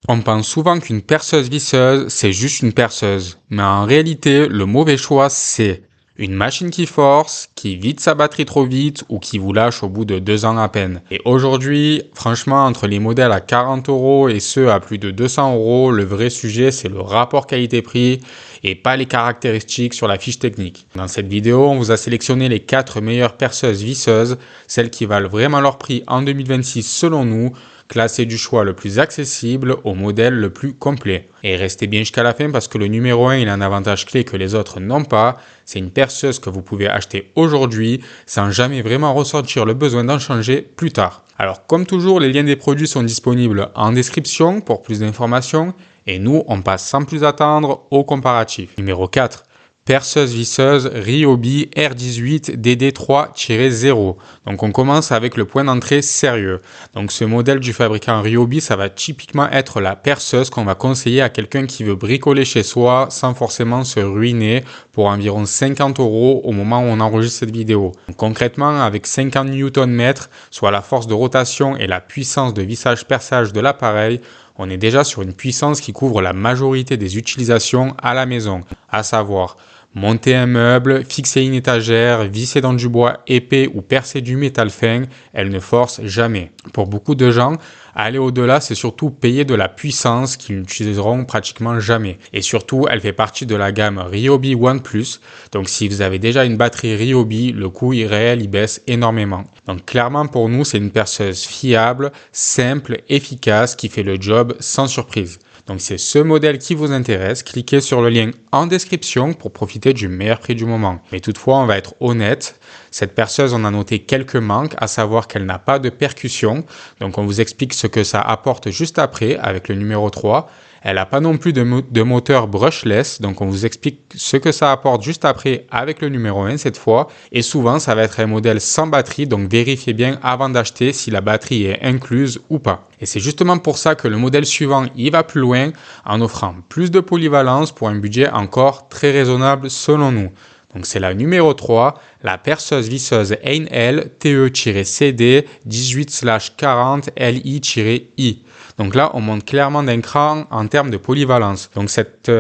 On pense souvent qu'une perceuse visseuse, c'est juste une perceuse. Mais en réalité, le mauvais choix, c'est une machine qui force, qui vide sa batterie trop vite ou qui vous lâche au bout de 2 ans à peine. Et aujourd'hui, franchement, entre les modèles à 40 € et ceux à plus de 200 €, le vrai sujet, c'est le rapport qualité-prix et pas les caractéristiques sur la fiche technique. Dans cette vidéo, on vous a sélectionné les 4 meilleures perceuses visseuses, celles qui valent vraiment leur prix en 2026 selon nous, classé du choix le plus accessible au modèle le plus complet. Et restez bien jusqu'à la fin parce que le numéro 1 il a un avantage clé que les autres n'ont pas. C'est une perceuse que vous pouvez acheter aujourd'hui sans jamais vraiment ressentir le besoin d'en changer plus tard. Alors comme toujours, les liens des produits sont disponibles en description pour plus d'informations. Et nous, on passe sans plus attendre au comparatif. Numéro 4. Perceuse visseuse Ryobi R18 DD3-0. Donc on commence avec le point d'entrée sérieux. Donc ce modèle du fabricant Ryobi, ça va typiquement être la perceuse qu'on va conseiller à quelqu'un qui veut bricoler chez soi sans forcément se ruiner pour environ 50 € au moment où on enregistre cette vidéo. Donc concrètement, avec 50 Nm, soit la force de rotation et la puissance de vissage-perçage de l'appareil, on est déjà sur une puissance qui couvre la majorité des utilisations à la maison, à savoir monter un meuble, fixer une étagère, visser dans du bois épais ou percer du métal fin, elle ne force jamais. Pour beaucoup de gens, aller au-delà, c'est surtout payer de la puissance qu'ils n'utiliseront pratiquement jamais. Et surtout, elle fait partie de la gamme Ryobi One Plus. Donc si vous avez déjà une batterie Ryobi, le coût réel il baisse énormément. Donc clairement pour nous, c'est une perceuse fiable, simple, efficace, qui fait le job sans surprise. Donc c'est ce modèle qui vous intéresse, cliquez sur le lien en description pour profiter du meilleur prix du moment. Mais toutefois, on va être honnête, cette perceuse, on a noté quelques manques, à savoir qu'elle n'a pas de percussion. Donc on vous explique ce que ça apporte juste après avec le numéro 3. Elle n'a pas non plus de moteur brushless, donc on vous explique ce que ça apporte juste après avec le numéro 1 cette fois. Et souvent, ça va être un modèle sans batterie, donc vérifiez bien avant d'acheter si la batterie est incluse ou pas. Et c'est justement pour ça que le modèle suivant, il va plus loin en offrant plus de polyvalence pour un budget encore très raisonnable selon nous. Donc c'est la numéro 3, la perceuse visseuse Einhell TE-CD 18/40 Li-I. Donc là, on monte clairement d'un cran en termes de polyvalence. Donc cette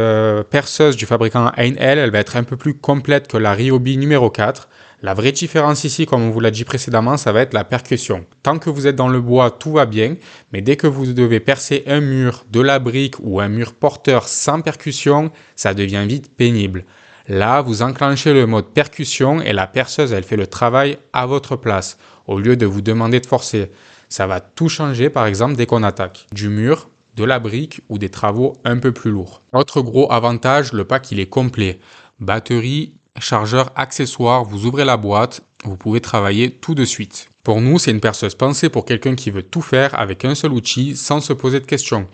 perceuse du fabricant Einhell, elle va être un peu plus complète que la Ryobi numéro 4. La vraie différence ici, comme on vous l'a dit précédemment, ça va être la percussion. Tant que vous êtes dans le bois, tout va bien, mais dès que vous devez percer un mur, de la brique ou un mur porteur sans percussion, ça devient vite pénible. Là, vous enclenchez le mode percussion et la perceuse, elle fait le travail à votre place, au lieu de vous demander de forcer. Ça va tout changer, par exemple, dès qu'on attaque du mur, de la brique ou des travaux un peu plus lourds. Autre gros avantage, le pack, il est complet. Batterie, chargeur, accessoires, vous ouvrez la boîte, vous pouvez travailler tout de suite. Pour nous, c'est une perceuse pensée pour quelqu'un qui veut tout faire avec un seul outil sans se poser de questions.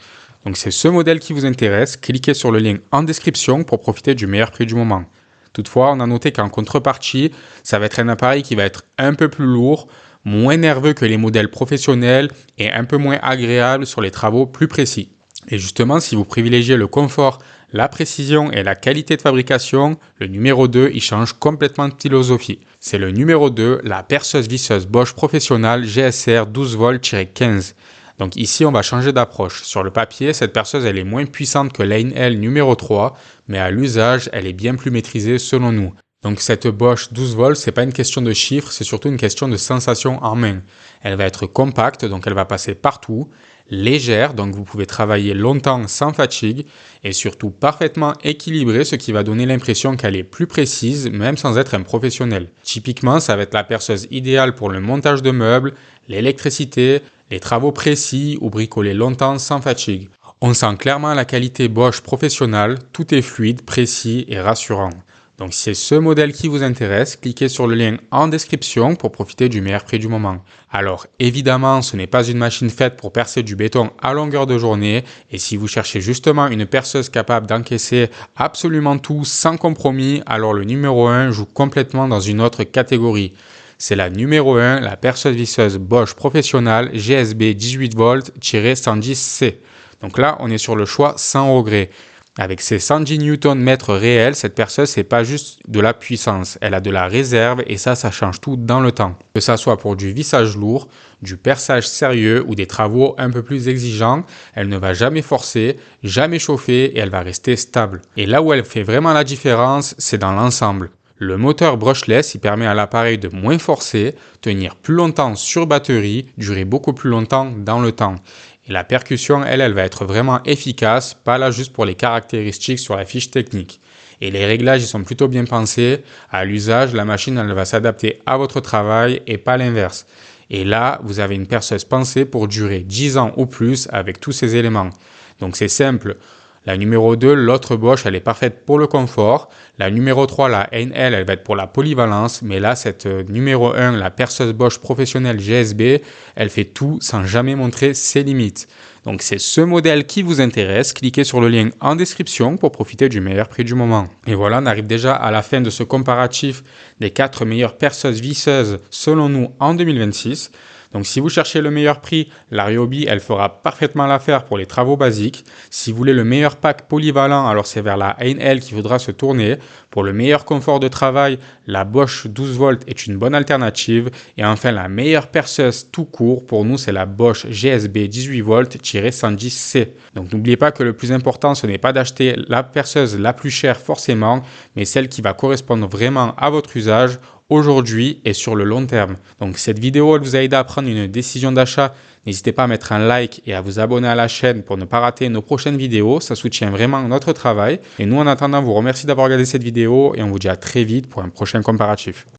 Donc c'est ce modèle qui vous intéresse, cliquez sur le lien en description pour profiter du meilleur prix du moment. Toutefois, on a noté qu'en contrepartie, ça va être un appareil qui va être un peu plus lourd, moins nerveux que les modèles professionnels et un peu moins agréable sur les travaux plus précis. Et justement, si vous privilégiez le confort, la précision et la qualité de fabrication, le numéro 2, il change complètement de philosophie. C'est le numéro 2, la perceuse visseuse Bosch Professional GSR 12V-15. Donc ici, on va changer d'approche. Sur le papier, cette perceuse, elle est moins puissante que l'Einhell numéro 3, mais à l'usage, elle est bien plus maîtrisée selon nous. Donc cette Bosch 12 volts, c'est pas une question de chiffres, c'est surtout une question de sensation en main. Elle va être compacte, donc elle va passer partout, légère, donc vous pouvez travailler longtemps sans fatigue, et surtout parfaitement équilibrée, ce qui va donner l'impression qu'elle est plus précise, même sans être un professionnel. Typiquement, ça va être la perceuse idéale pour le montage de meubles, l'électricité, les travaux précis ou bricoler longtemps sans fatigue. On sent clairement la qualité Bosch Professional, tout est fluide, précis et rassurant. Donc si c'est ce modèle qui vous intéresse, cliquez sur le lien en description pour profiter du meilleur prix du moment. Alors évidemment, ce n'est pas une machine faite pour percer du béton à longueur de journée, et si vous cherchez justement une perceuse capable d'encaisser absolument tout sans compromis, alors le numéro 1 joue complètement dans une autre catégorie. C'est la numéro 1, la perceuse visseuse Bosch Professional GSB 18V-110C. Donc là, on est sur le choix sans regret. Avec ses 110 Nm réels, cette perceuse, c'est pas juste de la puissance, elle a de la réserve et ça change tout dans le temps. Que ça soit pour du vissage lourd, du perçage sérieux ou des travaux un peu plus exigeants, elle ne va jamais forcer, jamais chauffer et elle va rester stable. Et là où elle fait vraiment la différence, c'est dans l'ensemble. Le moteur brushless, il permet à l'appareil de moins forcer, tenir plus longtemps sur batterie, durer beaucoup plus longtemps dans le temps. Et la percussion, elle va être vraiment efficace, pas là juste pour les caractéristiques sur la fiche technique. Et les réglages, ils sont plutôt bien pensés. À l'usage, la machine, elle va s'adapter à votre travail et pas l'inverse. Et là, vous avez une perceuse pensée pour durer 10 ans ou plus avec tous ces éléments. Donc c'est simple. La numéro 2, l'autre Bosch, elle est parfaite pour le confort. La numéro 3, la NL, elle va être pour la polyvalence. Mais là, cette numéro 1, la perceuse Bosch professionnelle GSB, elle fait tout sans jamais montrer ses limites. Donc c'est ce modèle qui vous intéresse. Cliquez sur le lien en description pour profiter du meilleur prix du moment. Et voilà, on arrive déjà à la fin de ce comparatif des 4 meilleures perceuses visseuses selon nous en 2026. Donc si vous cherchez le meilleur prix, la Ryobi, elle fera parfaitement l'affaire pour les travaux basiques. Si vous voulez le meilleur pack polyvalent, alors c'est vers la NL qu'il faudra se tourner. Pour le meilleur confort de travail, la Bosch 12 volts est une bonne alternative. Et enfin, la meilleure perceuse tout court, pour nous, c'est la Bosch GSB 18 volts-110C. Donc n'oubliez pas que le plus important, ce n'est pas d'acheter la perceuse la plus chère forcément, mais celle qui va correspondre vraiment à votre usage aujourd'hui et sur le long terme. Donc cette vidéo, elle vous a aidé à prendre une décision d'achat. N'hésitez pas à mettre un like et à vous abonner à la chaîne pour ne pas rater nos prochaines vidéos. Ça soutient vraiment notre travail. Et nous, en attendant, vous remercie d'avoir regardé cette vidéo et on vous dit à très vite pour un prochain comparatif.